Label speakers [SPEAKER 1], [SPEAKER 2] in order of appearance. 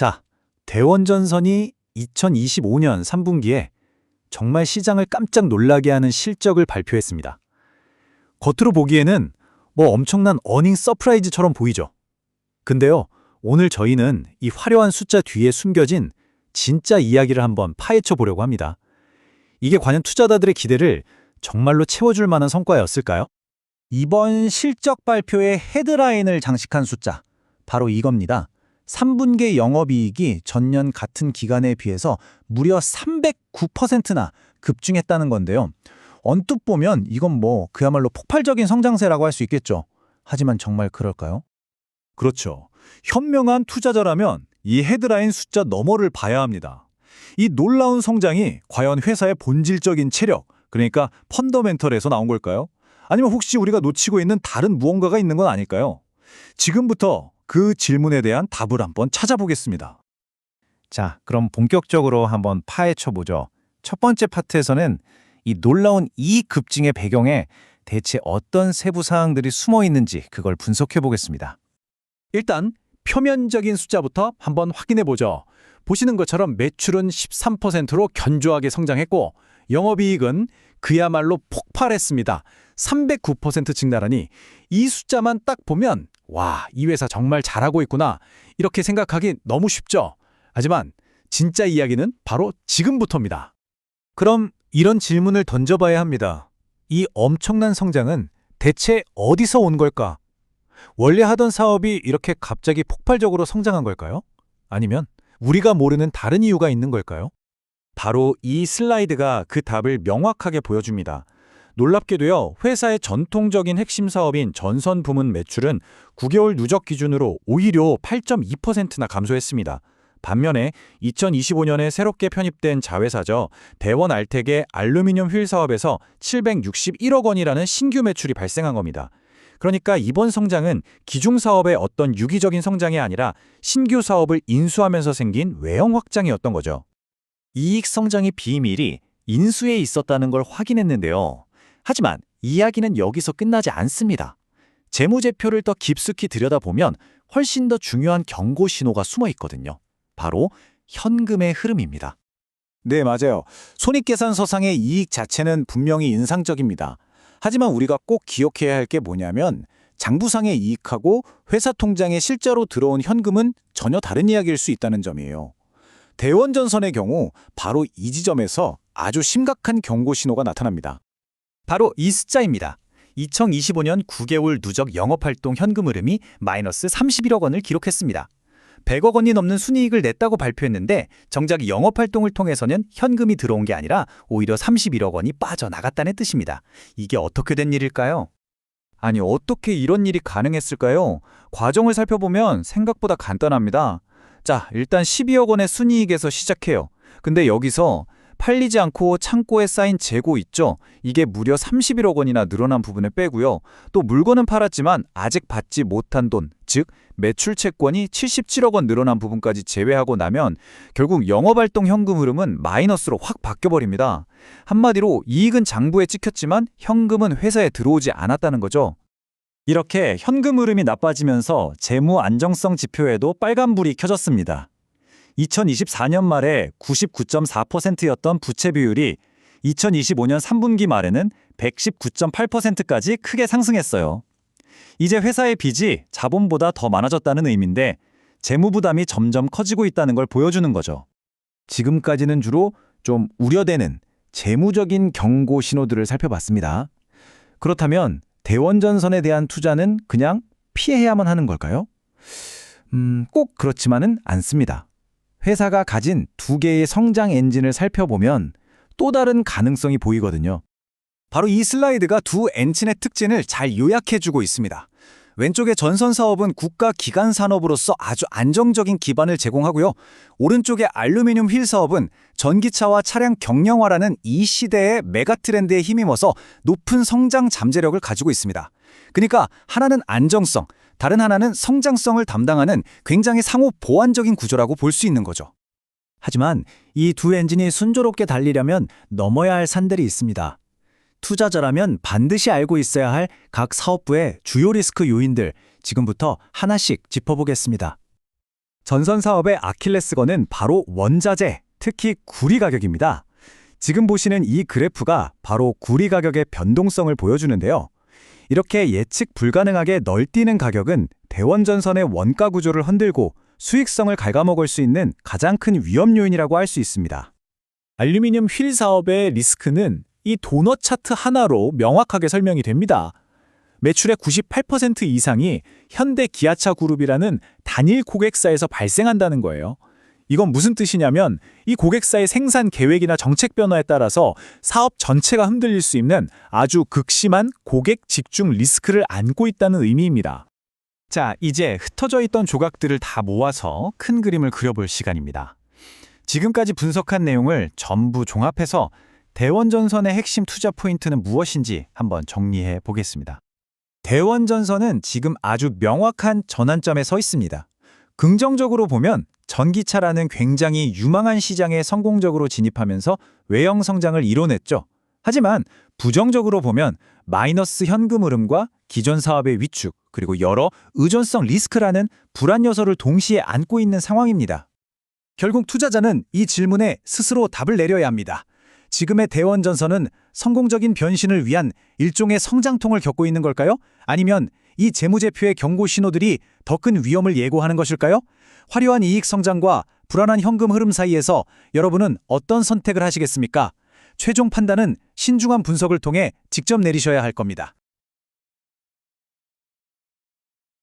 [SPEAKER 1] 자, 대원전선이 2025년 3분기에 정말 시장을 깜짝 놀라게 하는 실적을 발표했습니다. 겉으로 보기에는 엄청난 어닝 서프라이즈처럼 보이죠. 근데요, 오늘 저희는 이 화려한 숫자 뒤에 숨겨진 진짜 이야기를 한번 파헤쳐 보려고 합니다. 이게 과연 투자자들의 기대를 정말로 채워줄 만한 성과였을까요? 이번 실적 발표의 헤드라인을 장식한 숫자, 바로 이겁니다. 3분기 영업이익이 전년 같은 기간에 비해서 무려 309%나 급증했다는 건데요. 언뜻 보면 이건 그야말로 폭발적인 성장세라고 할 수 있겠죠. 하지만 정말 그럴까요? 그렇죠. 현명한 투자자라면 이 헤드라인 숫자 너머를 봐야 합니다. 이 놀라운 성장이 과연 회사의 본질적인 체력, 그러니까 펀더멘털에서 나온 걸까요? 아니면 혹시 우리가 놓치고 있는 다른 무언가가 있는 건 아닐까요? 지금부터 그 질문에 대한 답을 한번 찾아보겠습니다. 자, 그럼 본격적으로 한번 파헤쳐보죠. 첫 번째 파트에서는 이 놀라운 이익 급증의 배경에 대체 어떤 세부 사항들이 숨어 있는지 그걸 분석해 보겠습니다. 일단 표면적인 숫자부터 한번 확인해 보죠. 보시는 것처럼 매출은 13%로 견조하게 성장했고 영업이익은 그야말로 폭발했습니다. 309% 증가라니 이 숫자만 딱 보면 와, 이 회사 정말 잘하고 있구나 이렇게 생각하기 너무 쉽죠. 하지만 진짜 이야기는 바로 지금부터입니다. 그럼 이런 질문을 던져봐야 합니다. 이 엄청난 성장은 대체 어디서 온 걸까? 원래 하던 사업이 이렇게 갑자기 폭발적으로 성장한 걸까요? 아니면 우리가 모르는 다른 이유가 있는 걸까요? 바로 이 슬라이드가 그 답을 명확하게 보여줍니다. 놀랍게도요, 회사의 전통적인 핵심 사업인 전선 부문 매출은 9개월 누적 기준으로 오히려 8.2%나 감소했습니다. 반면에 2025년에 새롭게 편입된 자회사죠. 대원 알텍의 알루미늄 휠 사업에서 761억 원이라는 신규 매출이 발생한 겁니다. 그러니까 이번 성장은 기중 사업의 어떤 유기적인 성장이 아니라 신규 사업을 인수하면서 생긴 외형 확장이었던 거죠. 이익 성장의 비밀이 인수에 있었다는 걸 확인했는데요. 하지만 이야기는 여기서 끝나지 않습니다. 재무제표를 더 깊숙이 들여다보면 훨씬 더 중요한 경고 신호가 숨어 있거든요. 바로 현금의 흐름입니다. 네, 맞아요. 손익계산서상의 이익 자체는 분명히 인상적입니다. 하지만 우리가 꼭 기억해야 할 게 뭐냐면 장부상의 이익하고 회사 통장에 실제로 들어온 현금은 전혀 다른 이야기일 수 있다는 점이에요. 대원전선의 경우 바로 이 지점에서 아주 심각한 경고 신호가 나타납니다. 바로 이 숫자입니다. 2025년 9개월 누적 영업활동 현금 흐름이 마이너스 31억 원을 기록했습니다. 100억 원이 넘는 순이익을 냈다고 발표했는데 정작 영업활동을 통해서는 현금이 들어온 게 아니라 오히려 31억 원이 빠져나갔다는 뜻입니다. 이게 어떻게 된 일일까요? 아니, 어떻게 이런 일이 가능했을까요? 과정을 살펴보면 생각보다 간단합니다. 자, 일단 12억 원의 순이익에서 시작해요. 근데 여기서 팔리지 않고 창고에 쌓인 재고 있죠? 이게 무려 31억 원이나 늘어난 부분을 빼고요. 또 물건은 팔았지만 아직 받지 못한 돈, 즉 매출 채권이 77억 원 늘어난 부분까지 제외하고 나면 결국 영업활동 현금 흐름은 마이너스로 확 바뀌어버립니다. 한마디로 이익은 장부에 찍혔지만 현금은 회사에 들어오지 않았다는 거죠. 이렇게 현금 흐름이 나빠지면서 재무 안정성 지표에도 빨간불이 켜졌습니다. 2024년 말에 99.4%였던 부채 비율이 2025년 3분기 말에는 119.8%까지 크게 상승했어요. 이제 회사의 빚이 자본보다 더 많아졌다는 의미인데 재무 부담이 점점 커지고 있다는 걸 보여주는 거죠. 지금까지는 주로 좀 우려되는 재무적인 경고 신호들을 살펴봤습니다. 그렇다면 대원전선에 대한 투자는 그냥 피해야만 하는 걸까요? 꼭 그렇지만은 않습니다. 회사가 가진 두 개의 성장 엔진을 살펴보면 또 다른 가능성이 보이거든요. 바로 이 슬라이드가 두 엔진의 특징을 잘 요약해주고 있습니다. 왼쪽의 전선 사업은 국가 기간 산업으로서 아주 안정적인 기반을 제공하고요. 오른쪽의 알루미늄 휠 사업은 전기차와 차량 경량화라는 이 시대의 메가 트렌드에 힘입어서 높은 성장 잠재력을 가지고 있습니다. 그러니까 하나는 안정성, 다른 하나는 성장성을 담당하는 굉장히 상호 보완적인 구조라고 볼 수 있는 거죠. 하지만 이 두 엔진이 순조롭게 달리려면 넘어야 할 산들이 있습니다. 투자자라면 반드시 알고 있어야 할 각 사업부의 주요 리스크 요인들 지금부터 하나씩 짚어보겠습니다.
[SPEAKER 2] 전선 사업의 아킬레스건은 바로 원자재, 특히 구리 가격입니다. 지금 보시는 이 그래프가 바로 구리 가격의 변동성을 보여주는데요. 이렇게 예측 불가능하게 널뛰는 가격은 대원전선의 원가 구조를 흔들고 수익성을 갉아먹을 수 있는 가장 큰 위험 요인이라고 할 수 있습니다.
[SPEAKER 1] 알루미늄 휠 사업의 리스크는 이 도넛 차트 하나로 명확하게 설명이 됩니다. 매출의 98% 이상이 현대 기아차 그룹이라는 단일 고객사에서 발생한다는 거예요. 이건 무슨 뜻이냐면 이 고객사의 생산 계획이나 정책 변화에 따라서 사업 전체가 흔들릴 수 있는 아주 극심한 고객 집중 리스크를 안고 있다는 의미입니다. 자, 이제 흩어져 있던 조각들을 다 모아서 큰 그림을 그려볼 시간입니다. 지금까지 분석한 내용을 전부 종합해서 대원전선의 핵심 투자 포인트는 무엇인지 한번 정리해 보겠습니다. 대원전선은 지금 아주 명확한 전환점에 서 있습니다. 긍정적으로 보면 전기차라는 굉장히 유망한 시장에 성공적으로 진입하면서 외형 성장을 이뤄냈죠. 하지만 부정적으로 보면 마이너스 현금 흐름과 기존 사업의 위축, 그리고 여러 의존성 리스크라는 불안 요소를 동시에 안고 있는 상황입니다. 결국 투자자는 이 질문에 스스로 답을 내려야 합니다. 지금의 대원전선은 성공적인 변신을 위한 일종의 성장통을 겪고 있는 걸까요? 아니면 이 재무제표의 경고 신호들이 더 큰 위험을 예고하는 것일까요? 화려한 이익 성장과 불안한 현금 흐름 사이에서 여러분은 어떤 선택을 하시겠습니까? 최종 판단은 신중한 분석을 통해 직접 내리셔야 할 겁니다.